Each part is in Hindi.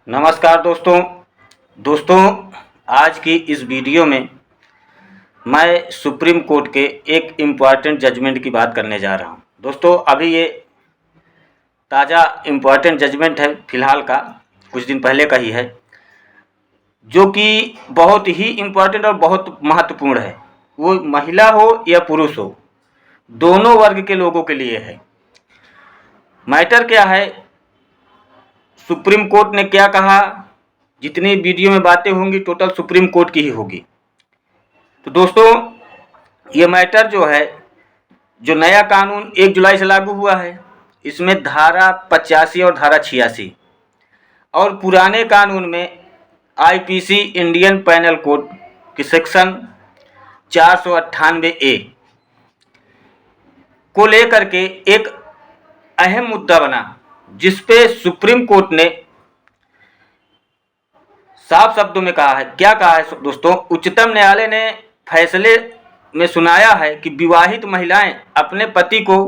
नमस्कार दोस्तों आज की इस वीडियो में मैं सुप्रीम कोर्ट के एक इम्पॉर्टेंट जजमेंट की बात करने जा रहा हूं। दोस्तों अभी ये ताज़ा इम्पॉर्टेंट जजमेंट है, फ़िलहाल का कुछ दिन पहले का ही है, जो कि बहुत ही इम्पॉर्टेंट और बहुत महत्वपूर्ण है। वो महिला हो या पुरुष हो, दोनों वर्ग के लोगों के लिए है। मैटर क्या है, सुप्रीम कोर्ट ने क्या कहा, जितनी वीडियो में बातें होंगी टोटल सुप्रीम कोर्ट की ही होगी। तो दोस्तों ये मैटर जो है, जो नया कानून 1 जुलाई से लागू हुआ है, इसमें धारा 85 और धारा 86 और पुराने कानून में आईपीसी इंडियन पैनल कोड की सेक्शन 498A को लेकर के एक अहम मुद्दा बना, जिस पे सुप्रीम कोर्ट ने साफ शब्दों में कहा है। क्या कहा है दोस्तों, उच्चतम न्यायालय ने फैसले में सुनाया है कि विवाहित महिलाएं अपने पति को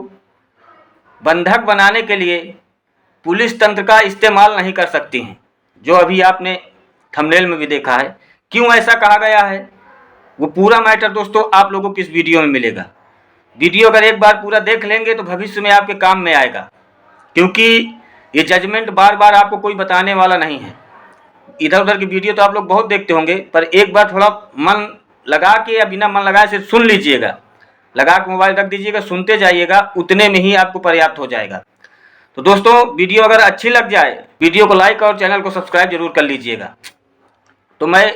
बंधक बनाने के लिए पुलिस तंत्र का इस्तेमाल नहीं कर सकती हैं, जो अभी आपने थंबनेल में भी देखा है। क्यों ऐसा कहा गया है, वो पूरा मैटर दोस्तों आप लोगों को इस वीडियो में मिलेगा। वीडियो अगर एक बार पूरा देख लेंगे तो भविष्य में आपके काम में आएगा, क्योंकि ये जजमेंट बार बार आपको कोई बताने वाला नहीं है। इधर उधर की वीडियो तो आप लोग बहुत देखते होंगे, पर एक बार थोड़ा मन लगा के या बिना मन लगाए से सुन लीजिएगा, लगा के मोबाइल रख दीजिएगा, सुनते जाइएगा, उतने में ही आपको पर्याप्त हो जाएगा। तो दोस्तों वीडियो अगर अच्छी लग जाए, वीडियो को लाइक और चैनल को सब्सक्राइब जरूर कर लीजिएगा। तो मैं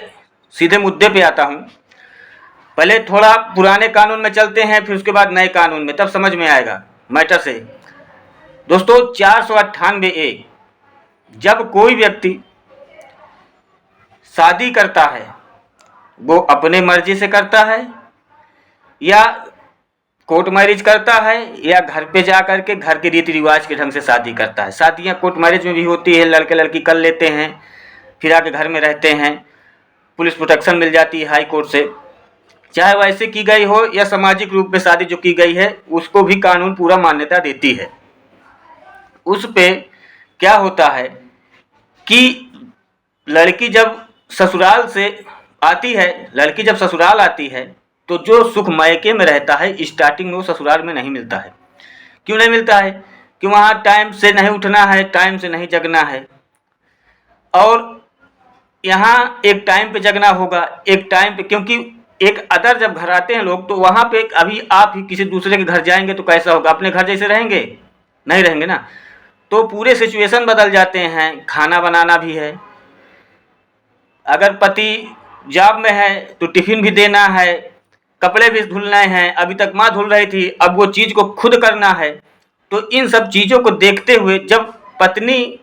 सीधे मुद्दे पे आता हूँ। पहले थोड़ा पुराने कानून में चलते हैं, फिर उसके बाद नए कानून में, तब समझ में आएगा मैटर से। दोस्तों 498A, जब कोई व्यक्ति शादी करता है, वो अपने मर्जी से करता है या कोर्ट मैरिज करता है, या घर पे जा कर के घर के रीति रिवाज के ढंग से शादी करता है। शादियाँ कोर्ट मैरिज में भी होती है, लड़के लड़की कर लेते हैं, फिर आके घर में रहते हैं, पुलिस प्रोटेक्शन मिल जाती है हाई कोर्ट से। चाहे वैसे की गई हो या सामाजिक रूप में शादी जो की गई है, उसको भी कानून पूरा मान्यता देती है। उस पे क्या होता है कि लड़की जब ससुराल से आती है, लड़की जब ससुराल आती है तो जो सुख मायके में रहता है, स्टार्टिंग में वो ससुराल में नहीं मिलता है। क्यों नहीं मिलता है? कि वहाँ टाइम से नहीं उठना है, टाइम से नहीं जगना है, और यहाँ एक टाइम पे जगना होगा, एक टाइम पे, क्योंकि एक अदर जब घर आते हैं लोग, तो वहाँ पे अभी आप ही किसी दूसरे के घर जाएंगे तो कैसा होगा? अपने घर जैसे रहेंगे? नहीं रहेंगे ना। तो पूरे सिचुएशन बदल जाते हैं। खाना बनाना भी है, अगर पति जॉब में है तो टिफिन भी देना है, कपड़े भी धुलने हैं, अभी तक माँ धुल रही थी, अब वो चीज़ को खुद करना है। तो इन सब चीज़ों को देखते हुए जब पत्नी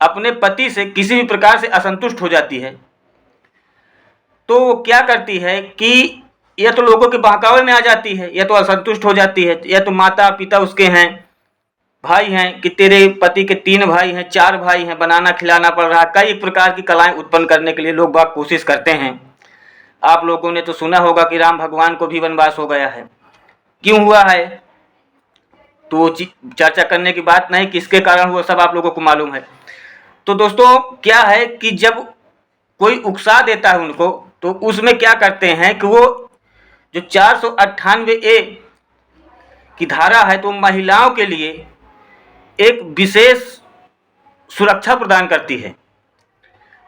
अपने पति से किसी भी प्रकार से असंतुष्ट हो जाती है, तो वो क्या करती है कि या तो लोगों के बहकावे में आ जाती है, या तो असंतुष्ट हो जाती है, या तो माता पिता उसके हैं, भाई हैं, कि तेरे पति के 3 भाई हैं, 4 भाई हैं, बनाना खिलाना पड़ रहा है। कई प्रकार की कलाएं उत्पन्न करने के लिए लोग बाग कोशिश करते हैं। आप लोगों ने तो सुना होगा कि राम भगवान को भी वनवास हो गया है। क्यों हुआ है तो वो चर्चा करने की बात नहीं, किसके कारण हुआ सब आप लोगों को मालूम है। तो दोस्तों क्या है कि जब कोई उकसा देता है उनको, तो उसमें क्या करते हैं कि वो जो 498A की धारा है, तो महिलाओं के लिए एक विशेष सुरक्षा प्रदान करती है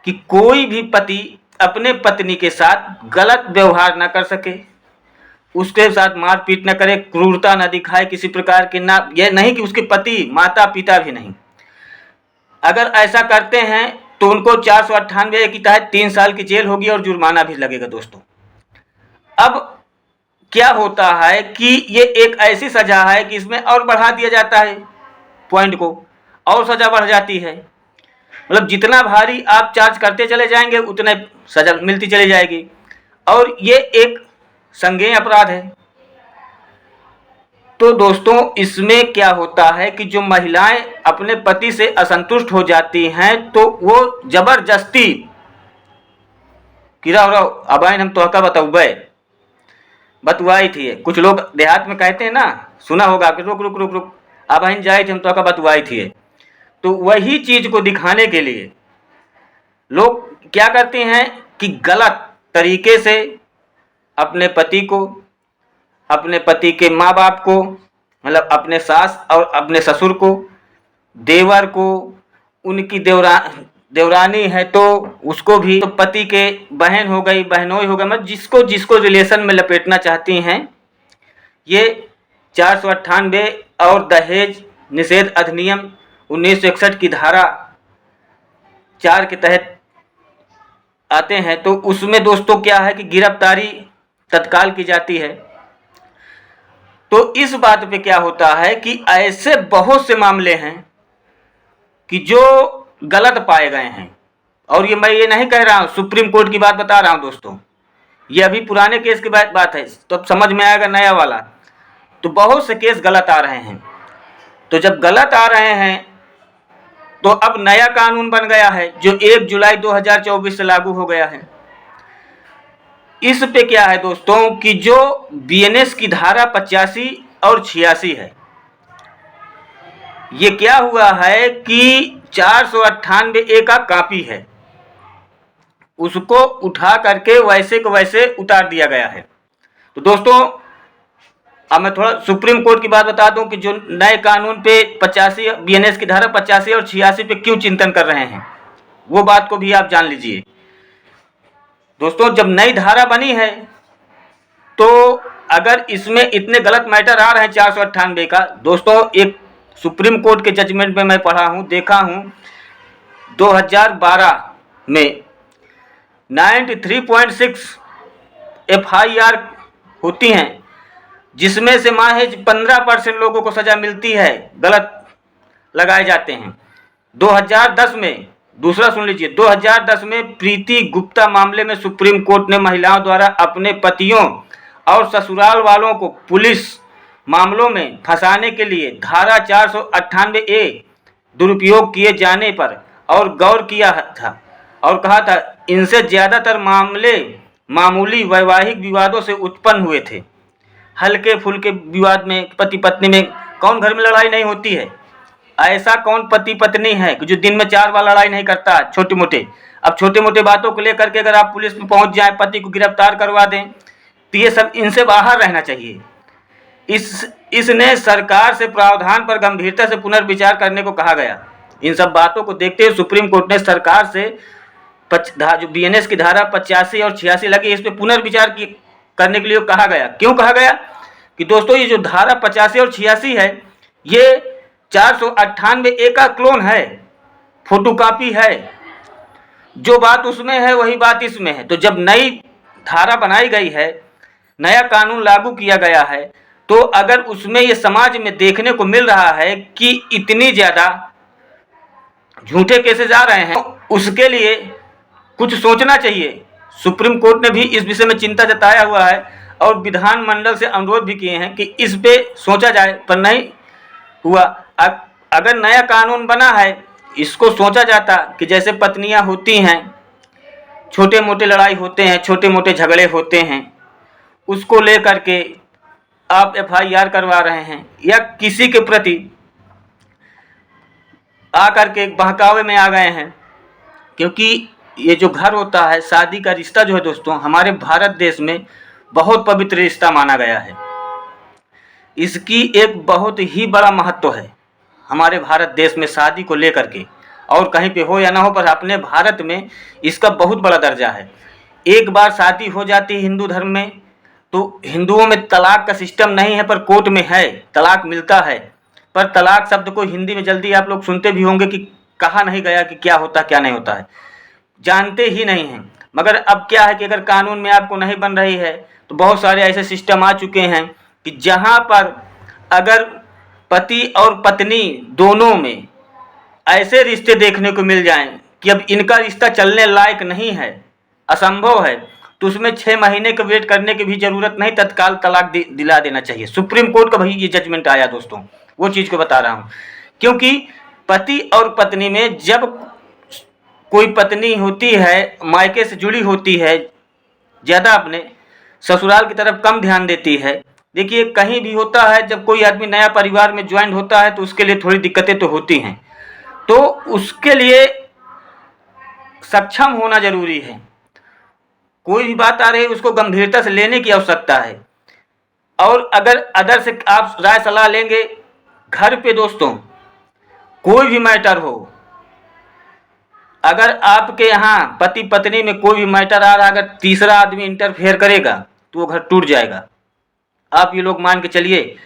कि कोई भी पति अपने पत्नी के साथ गलत व्यवहार न कर सके, उसके साथ मारपीट न करे, क्रूरता न दिखाए किसी प्रकार के, ना ये नहीं कि उसके पति माता पिता भी नहीं। अगर ऐसा करते हैं तो उनको 498 के तहत 3 साल की जेल होगी और जुर्माना भी लगेगा दोस्तों। अब क्या होता है कि ये एक ऐसी सजा है कि इसमें और बढ़ा दिया जाता है पॉइंट को, और सजा बढ़ जाती है। मतलब जितना भारी आप चार्ज करते चले जाएंगे उतने सजा मिलती चली जाएगी, और ये एक संज्ञेय अपराध है। तो दोस्तों इसमें क्या होता है कि जो महिलाएं अपने पति से असंतुष्ट हो जाती हैं, तो वो जबरदस्ती कि रहो अब हम तोहका बतुआई थी। कुछ लोग देहात में कहते हैं ना, सुना होगा कि रुक रुक रुक रुक अब जाए थे हम तोहका बतुआई थी। तो वही चीज़ को दिखाने के लिए लोग क्या करते हैं कि गलत तरीके से अपने पति को, अपने पति के माँ बाप को, मतलब अपने सास और अपने ससुर को, देवर को, उनकी देवरानी है तो उसको भी, तो पति के बहन हो गई, बहनोई हो गई, मतलब जिसको जिसको रिलेशन में लपेटना चाहती हैं, ये 498 और दहेज निषेध अधिनियम 1961 की धारा 4 के तहत आते हैं। तो उसमें दोस्तों क्या है कि गिरफ्तारी तत्काल की जाती है। तो इस बात पे क्या होता है कि ऐसे बहुत से मामले हैं कि जो गलत पाए गए हैं, और ये मैं ये नहीं कह रहा हूँ, सुप्रीम कोर्ट की बात बता रहा हूँ दोस्तों, ये अभी पुराने केस की बात है, तो अब समझ में आएगा नया वाला। तो बहुत से केस गलत आ रहे हैं। तो जब गलत आ रहे हैं तो अब नया कानून बन गया है जो 1 जुलाई 2024 से लागू हो गया है। इस पे क्या है दोस्तों कि जो बीएनएस की धारा 85 और 86 है, ये क्या हुआ है कि 498A का कॉपी है, उसको उठा करके वैसे को वैसे उतार दिया गया है। तो दोस्तों अब मैं थोड़ा सुप्रीम कोर्ट की बात बता दूं कि जो नए कानून पे 85 बीएनएस की धारा 85 और 86 पे क्यों चिंतन कर रहे हैं, वो बात को भी आप जान लीजिए। दोस्तों जब नई धारा बनी है तो अगर इसमें इतने गलत मैटर आ रहे हैं 498 का, दोस्तों एक सुप्रीम कोर्ट के जजमेंट में मैं पढ़ा हूँ, देखा हूँ, 2012 में 93.6 FIR होती हैं, जिसमें से महज 15% लोगों को सजा मिलती है, गलत लगाए जाते हैं। 2010 में, दूसरा सुन लीजिए, 2010 में प्रीति गुप्ता मामले में सुप्रीम कोर्ट ने महिलाओं द्वारा अपने पतियों और ससुराल वालों को पुलिस मामलों में फंसाने के लिए धारा 498A दुरुपयोग किए जाने पर और गौर किया था और कहा था इनसे ज़्यादातर मामले मामूली वैवाहिक विवादों से उत्पन्न हुए थे। हल्के फुल्के विवाद में, पति पत्नी में कौन घर में लड़ाई नहीं होती है? ऐसा कौन पति पत्नी है कि जो दिन में 4 बार लड़ाई नहीं करता है छोटे मोटे? अब छोटे मोटे बातों को लेकर के अगर आप पुलिस में पहुंच जाएं, पति को गिरफ्तार करवा दें, तो ये सब, इनसे बाहर रहना चाहिए। इसने सरकार से प्रावधान पर गंभीरता से पुनर्विचार करने को कहा गया। इन सब बातों को देखते हुए सुप्रीम कोर्ट ने सरकार से जो बीएनएस की धारा 85 और 86 लगी, इस पर पुनर्विचार करने के लिए कहा गया। क्यों कहा गया कि दोस्तों ये जो धारा 85 और 86 है, ये 498A का क्लोन है, फोटोकॉपी है। जो बात उसमें है वही बात इसमें है। तो जब नई धारा बनाई गई है, नया कानून लागू किया गया है, तो अगर उसमें ये समाज में देखने को मिल रहा है कि इतनी ज़्यादा झूठे केसेस आ रहे हैं, उसके लिए कुछ सोचना चाहिए। सुप्रीम कोर्ट ने भी इस विषय में चिंता जताया हुआ है और विधानमंडल से अनुरोध भी किए हैं कि इस पे सोचा जाए, पर नहीं हुआ। अगर नया कानून बना है, इसको सोचा जाता कि जैसे पत्नियां होती हैं, छोटे मोटे लड़ाई होते हैं, छोटे मोटे झगड़े होते हैं, उसको लेकर के आप FIR करवा रहे हैं या किसी के प्रति आकर के बहकावे में आ गए हैं। क्योंकि ये जो घर होता है, शादी का रिश्ता जो है दोस्तों, हमारे भारत देश में बहुत पवित्र रिश्ता माना गया है। इसकी एक बहुत ही बड़ा महत्व है हमारे भारत देश में शादी को लेकर के, और कहीं पे हो या ना हो, पर अपने भारत में इसका बहुत बड़ा दर्जा है। एक बार शादी हो जाती है हिंदू धर्म में, तो हिंदुओं में तलाक का सिस्टम नहीं है, पर कोर्ट में है, तलाक मिलता है। पर तलाक शब्द को हिंदी में जल्दी आप लोग सुनते भी होंगे कि कहा नहीं गया कि क्या होता क्या नहीं होता है, जानते ही नहीं हैं। मगर अब क्या है कि अगर कानून में आपको नहीं बन रही है, तो बहुत सारे ऐसे सिस्टम आ चुके हैं कि जहाँ पर अगर पति और पत्नी दोनों में ऐसे रिश्ते देखने को मिल जाएं कि अब इनका रिश्ता चलने लायक नहीं है, असंभव है, तो उसमें 6 महीने का वेट करने की भी ज़रूरत नहीं, तत्काल तलाक दिला देना चाहिए। सुप्रीम कोर्ट का भाई ये जजमेंट आया दोस्तों, वो चीज़ को बता रहा हूँ। क्योंकि पति और पत्नी में जब कोई पत्नी होती है, मायके से जुड़ी होती है, ज़्यादा अपने ससुराल की तरफ कम ध्यान देती है। देखिए कहीं भी होता है, जब कोई आदमी नया परिवार में ज्वाइन होता है तो उसके लिए थोड़ी दिक्कतें तो होती हैं। तो उसके लिए सक्षम होना जरूरी है। कोई भी बात आ रही है उसको गंभीरता से लेने की आवश्यकता है। और अगर अदर से आप राय सलाह लेंगे घर पे दोस्तों, कोई भी मैटर हो, अगर आपके यहाँ पति पत्नी में कोई भी मैटर आ रहा, अगर तीसरा आदमी इंटरफेयर करेगा तो वो घर टूट जाएगा। आप ये लोग मान के चलिए,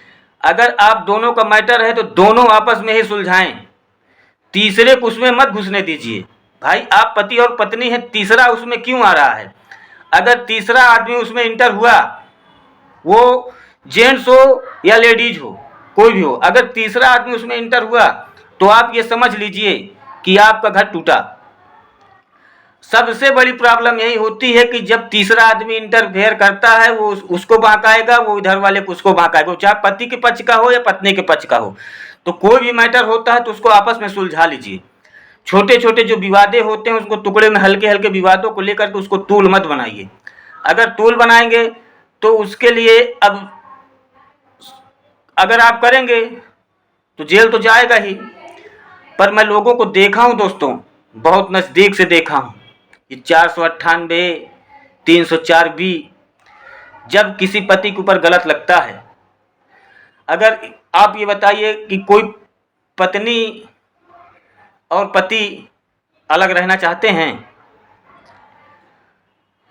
अगर आप दोनों का मैटर है तो दोनों आपस में ही सुलझाएं, तीसरे को उसमें मत घुसने दीजिए। भाई आप पति और पत्नी हैं, तीसरा उसमें क्यों आ रहा है? अगर तीसरा आदमी उसमें इंटर हुआ, वो जेंट्स हो या लेडीज हो, कोई भी हो, अगर तीसरा आदमी उसमें इंटर हुआ तो आप ये समझ लीजिए कि आपका घर टूटा। सबसे बड़ी प्रॉब्लम यही होती है कि जब तीसरा आदमी इंटरफेयर करता है, वो उसको बहकाएगा, वो इधर वाले को उसको बहकाएगा, चाहे पति के पक्ष का हो या पत्नी के पक्ष का हो। तो कोई भी मैटर होता है तो उसको आपस में सुलझा लीजिए। छोटे छोटे जो विवादें होते हैं उसको टुकड़े में, हल्के हल्के विवादों को लेकर के उसको तूल मत बनाइए। अगर तूल बनाएंगे तो उसके लिए अब अगर आप करेंगे तो जेल तो जाएगा ही। पर मैं लोगों को देखा हूँ दोस्तों, बहुत नज़दीक से देखा हूँ, ये 498 304B जब किसी पति के ऊपर गलत लगता है। अगर आप ये बताइए कि कोई पत्नी और पति अलग रहना चाहते हैं,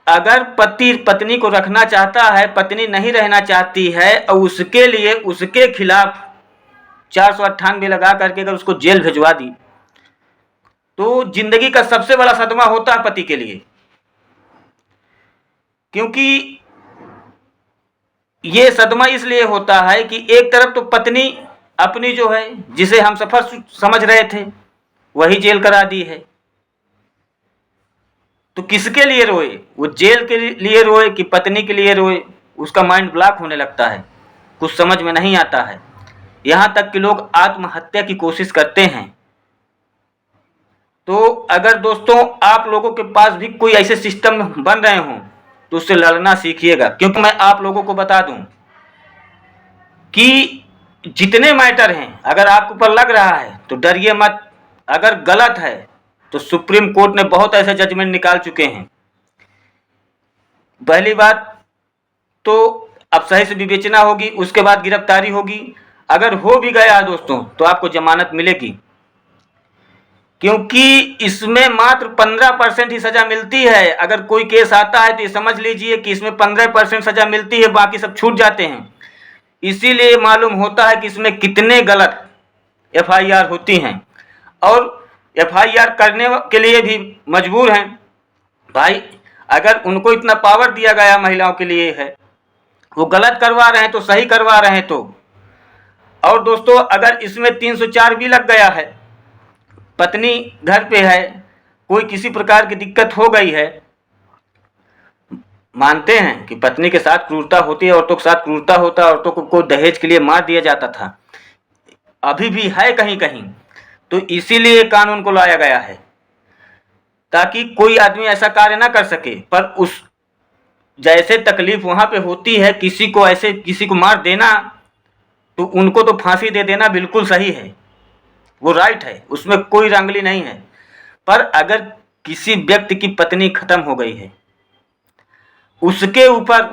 अगर पति पत्नी को रखना चाहता है, पत्नी नहीं रहना चाहती है और उसके लिए उसके खिलाफ 498 लगा करके अगर उसको जेल भिजवा दी तो जिंदगी का सबसे बड़ा सदमा होता है पति के लिए। क्योंकि ये सदमा इसलिए होता है कि एक तरफ तो पत्नी अपनी जो है, जिसे हम सफर समझ रहे थे, वही जेल करा दी है। तो किसके लिए रोए? वो जेल के लिए रोए कि पत्नी के लिए रोए? उसका माइंड ब्लॉक होने लगता है, कुछ समझ में नहीं आता है। यहाँ तक कि लोग आत्महत्या की कोशिश करते हैं। तो अगर दोस्तों आप लोगों के पास भी कोई ऐसे सिस्टम बन रहे हों तो उससे लड़ना सीखिएगा। क्योंकि मैं आप लोगों को बता दूं कि जितने मैटर हैं, अगर आपके ऊपर लग रहा है तो डरिए मत। अगर गलत है तो सुप्रीम कोर्ट ने बहुत ऐसे जजमेंट निकाल चुके हैं। पहली बात तो अब सही से विवेचना होगी, उसके बाद गिरफ्तारी होगी। अगर हो भी गया दोस्तों तो आपको जमानत मिलेगी, क्योंकि इसमें मात्र 15% ही सजा मिलती है। अगर कोई केस आता है तो ये समझ लीजिए कि इसमें 15% सजा मिलती है, बाकी सब छूट जाते हैं। इसीलिए मालूम होता है कि इसमें कितने गलत FIR होती हैं और FIR करने के लिए भी मजबूर हैं। भाई अगर उनको इतना पावर दिया गया महिलाओं के लिए है, वो गलत करवा रहे हैं तो सही करवा रहे हैं तो। और दोस्तों अगर इसमें 304B लग गया है, पत्नी घर पे है, कोई किसी प्रकार की दिक्कत हो गई है, मानते हैं कि पत्नी के साथ क्रूरता होती है, औरतों के साथ क्रूरता होता है, औरतों को दहेज के लिए मार दिया जाता था, अभी भी है कहीं कहीं। तो इसीलिए कानून को लाया गया है ताकि कोई आदमी ऐसा कार्य ना कर सके। पर उस जैसे तकलीफ वहां पे होती है, किसी को ऐसे किसी को मार देना, तो उनको तो फांसी दे देना बिल्कुल सही है, वो राइट है, उसमें कोई रांगली नहीं है। पर अगर किसी व्यक्ति की पत्नी खत्म हो गई है, उसके ऊपर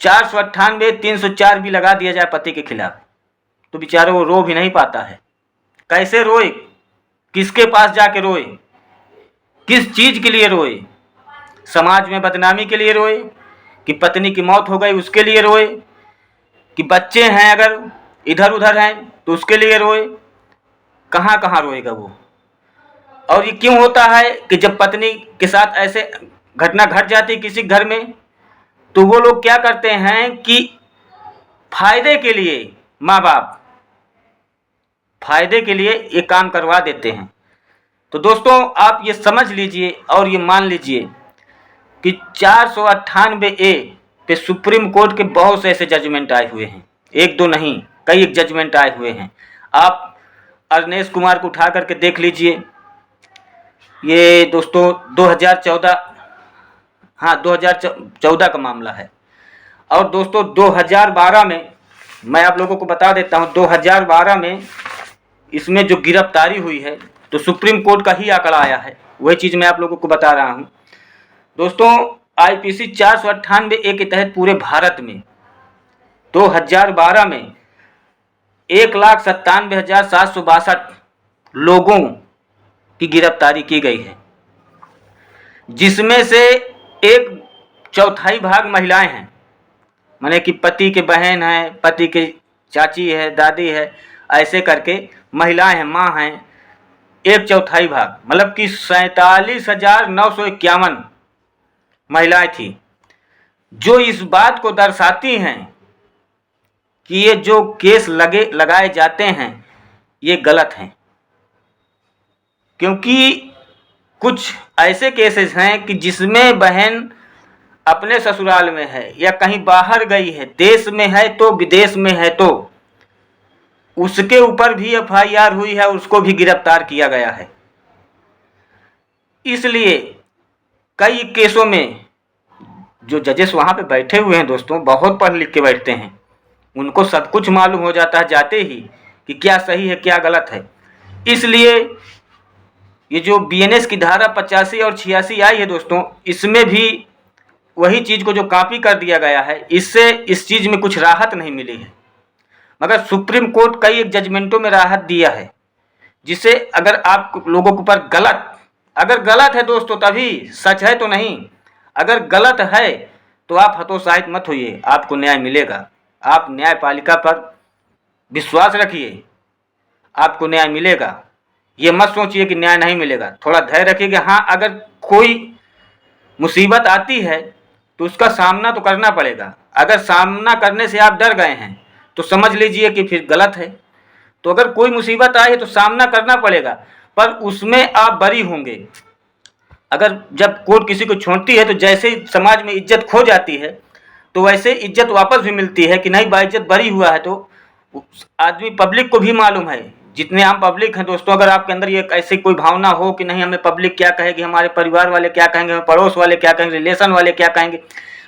498 304B लगा दिया जाए पति के खिलाफ, तो बेचारा वो रो भी नहीं पाता है। कैसे रोए? किसके पास जाके रोए? किस चीज के लिए रोए? समाज में बदनामी के लिए रोए कि पत्नी की मौत हो गई उसके लिए रोए, कि बच्चे हैं अगर इधर उधर हैं तो उसके लिए रोए? कहाँ कहाँ रोएगा वो? और ये क्यों होता है कि जब पत्नी के साथ ऐसे घटना घट जाती है किसी घर में, तो वो लोग क्या करते हैं कि फायदे के लिए, माँ बाप फायदे के लिए ये काम करवा देते हैं। तो दोस्तों आप ये समझ लीजिए और ये मान लीजिए कि 498A पे सुप्रीम कोर्ट के बहुत से ऐसे जजमेंट आए हुए हैं, एक दो नहीं, कई एक जजमेंट आए हुए हैं। आप अरनेश कुमार को उठा करके देख लीजिए। ये दोस्तों 2014 का मामला है। और दोस्तों 2012 में, मैं आप लोगों को बता देता हूँ, 2012 में इसमें जो गिरफ्तारी हुई है तो सुप्रीम कोर्ट का ही आंकड़ा आया है वही चीज़ मैं आप लोगों को बता रहा हूँ दोस्तों। IPC 498A के तहत पूरे भारत में 2012 में 1,97,762 लोगों की गिरफ्तारी की गई है, जिसमें से 1/4 भाग महिलाएं हैं, माने कि पति के बहन है, पति के चाची है, दादी है, ऐसे करके महिलाएं हैं, माँ हैं। 1/4 भाग मतलब कि 47,951 महिलाएं थी, जो इस बात को दर्शाती हैं कि ये जो केस लगाए जाते हैं ये गलत हैं। क्योंकि कुछ ऐसे केसेस हैं कि जिसमें बहन अपने ससुराल में है या कहीं बाहर गई है, देश में है तो विदेश में है, तो उसके ऊपर भी FIR हुई है, उसको भी गिरफ्तार किया गया है। इसलिए कई केसों में जो जजेस वहाँ पे बैठे हुए हैं दोस्तों, बहुत पढ़ लिख के बैठते हैं, उनको सब कुछ मालूम हो जाता है जाते ही कि क्या सही है क्या गलत है। इसलिए ये जो BNS की धारा 85 और 86 आई है दोस्तों, इसमें भी वही चीज़ को जो कॉपी कर दिया गया है, इससे इस चीज़ में कुछ राहत नहीं मिली है। मगर सुप्रीम कोर्ट कई एक जजमेंटों में राहत दिया है, जिसे अगर आप लोगों के ऊपर अगर गलत है दोस्तों, तभी सच है तो नहीं। अगर गलत है तो आप हतोत्साहित मत होइए, आपको न्याय मिलेगा। आप न्यायपालिका पर विश्वास रखिए, आपको न्याय मिलेगा। ये मत सोचिए कि न्याय नहीं मिलेगा, थोड़ा धैर्य रखिए कि हाँ, अगर कोई मुसीबत आती है तो उसका सामना तो करना पड़ेगा। अगर सामना करने से आप डर गए हैं तो समझ लीजिए कि फिर गलत है। तो अगर कोई मुसीबत आई है तो सामना करना पड़ेगा, पर उसमें आप बरी होंगे। अगर जब कोर्ट किसी को छोड़ती है तो जैसे समाज में इज्जत खो जाती है, तो वैसे इज्जत वापस भी मिलती है कि नहीं, बाइज्जत बरी हुआ है। तो आदमी, पब्लिक को भी मालूम है, जितने आम पब्लिक हैं दोस्तों, अगर आपके अंदर ये ऐसी कोई भावना हो कि नहीं हमें पब्लिक क्या कहेगी, हमारे परिवार वाले क्या कहेंगे, हमें पड़ोस वाले क्या कहेंगे, रिलेशन वाले क्या कहेंगे,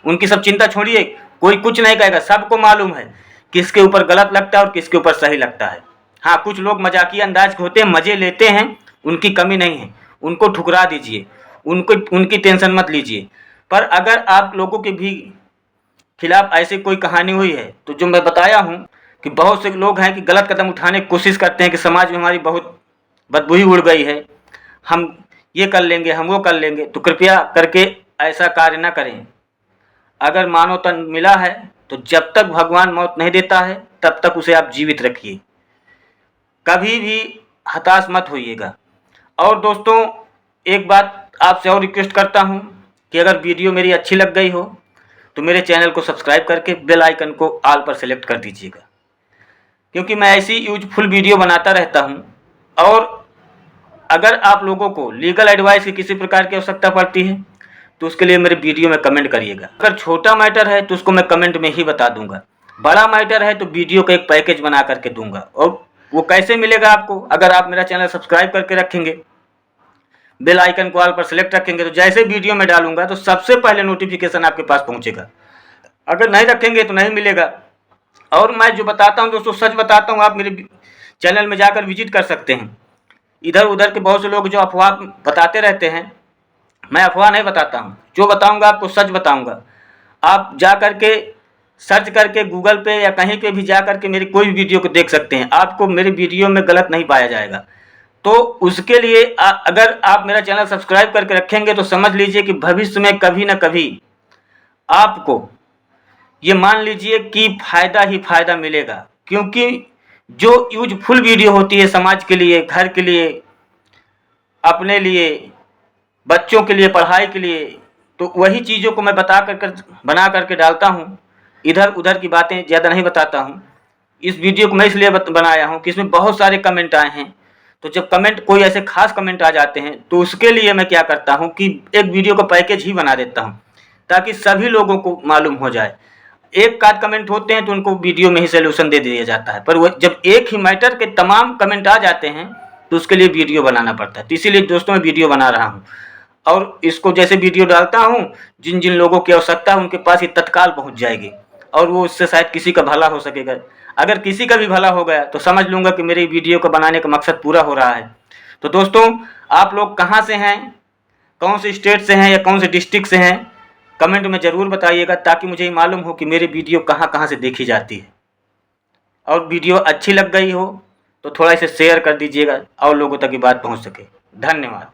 उनकी सब चिंता छोड़िए, कोई कुछ नहीं कहेगा। सबको मालूम है किसके ऊपर गलत लगता है और किसके ऊपर सही लगता है। हाँ, कुछ लोग मजाकिया अंदाज के होते हैं, मज़े लेते हैं, उनकी कमी नहीं है, उनको ठुकरा दीजिए, उनकी टेंशन मत लीजिए। पर अगर आप लोगों के भी खिलाफ ऐसी कोई कहानी हुई है, तो जो मैं बताया हूँ कि बहुत से लोग हैं कि गलत कदम उठाने की कोशिश करते हैं कि समाज में हमारी बहुत बदबू ही उड़ गई है, हम ये कर लेंगे, हम वो कर लेंगे, तो कृपया करके ऐसा कार्य ना करें। अगर मानव तन मिला है तो जब तक भगवान मौत नहीं देता है तब तक उसे आप जीवित रखिए, कभी भी हताश मत होइएगा। और दोस्तों, एक बात आपसे और रिक्वेस्ट करता हूँ कि अगर वीडियो मेरी अच्छी लग गई हो तो मेरे चैनल को सब्सक्राइब करके बेल आइकन को ऑल पर सेलेक्ट कर दीजिएगा, क्योंकि मैं ऐसी यूजफुल वीडियो बनाता रहता हूँ। और अगर आप लोगों को लीगल एडवाइस की किसी प्रकार की आवश्यकता पड़ती है तो उसके लिए मेरे वीडियो में कमेंट करिएगा। अगर छोटा मैटर है तो उसको मैं कमेंट में ही बता दूंगा, बड़ा मैटर है तो वीडियो का एक पैकेज बना करके दूंगा। और वो कैसे मिलेगा आपको, अगर आप मेरा चैनल सब्सक्राइब करके रखेंगे, बेल आइकन को ऑल पर सेलेक्ट रखेंगे, तो जैसे वीडियो में डालूंगा तो सबसे पहले नोटिफिकेशन आपके पास पहुंचेगा। अगर नहीं रखेंगे तो नहीं मिलेगा। और मैं जो बताता हूं दोस्तों, सच बताता हूं। आप मेरे चैनल में जाकर विजिट कर सकते हैं। इधर उधर के बहुत से लोग जो अफवाह बताते रहते हैं, मैं अफवाह नहीं बताता हूं, जो बताऊंगा आपको सच बताऊंगा। आप जा करके सर्च करके गूगल पे या कहीं पे भी जा करके मेरी कोई वीडियो को देख सकते हैं, आपको मेरे वीडियो में गलत नहीं पाया जाएगा। तो उसके लिए अगर आप मेरा चैनल सब्सक्राइब करके रखेंगे तो समझ लीजिए कि भविष्य में कभी ना कभी आपको ये मान लीजिए कि फ़ायदा ही फ़ायदा मिलेगा। क्योंकि जो यूजफुल वीडियो होती है समाज के लिए, घर के लिए, अपने लिए, बच्चों के लिए, पढ़ाई के लिए, तो वही चीज़ों को मैं बना करके डालता हूँ। इधर उधर की बातें ज़्यादा नहीं बताता हूँ। इस वीडियो को मैं इसलिए बनाया हूँ कि इसमें बहुत सारे कमेंट आए हैं। तो जब कमेंट कोई ऐसे खास कमेंट आ जाते हैं तो उसके लिए मैं क्या करता हूँ कि एक वीडियो का पैकेज ही बना देता हूँ, ताकि सभी लोगों को मालूम हो जाए। एक आध कमेंट होते हैं तो उनको वीडियो में ही सोल्यूशन दे दिया जाता है, पर वो जब एक ही मैटर के तमाम कमेंट आ जाते हैं तो उसके लिए वीडियो बनाना पड़ता है। तो इसीलिए दोस्तों मैं वीडियो बना रहा हूँ, और इसको जैसे वीडियो डालता हूँ, जिन जिन लोगों की आवश्यकता है उनके पास ये तत्काल पहुँच जाएगी, और वो उससे शायद किसी का भला हो सकेगा। अगर किसी का भी भला हो गया तो समझ लूँगा कि मेरी वीडियो को बनाने का मकसद पूरा हो रहा है। तो दोस्तों, आप लोग कहाँ से हैं कौन से स्टेट से हैं या कौन से डिस्ट्रिक्ट से हैं, कमेंट में ज़रूर बताइएगा, ताकि मुझे ये मालूम हो कि मेरी वीडियो कहाँ कहाँ से देखी जाती है। और वीडियो अच्छी लग गई हो तो थोड़ा इसे शेयर कर दीजिएगा और लोगों तक ये बात पहुँच सके। धन्यवाद।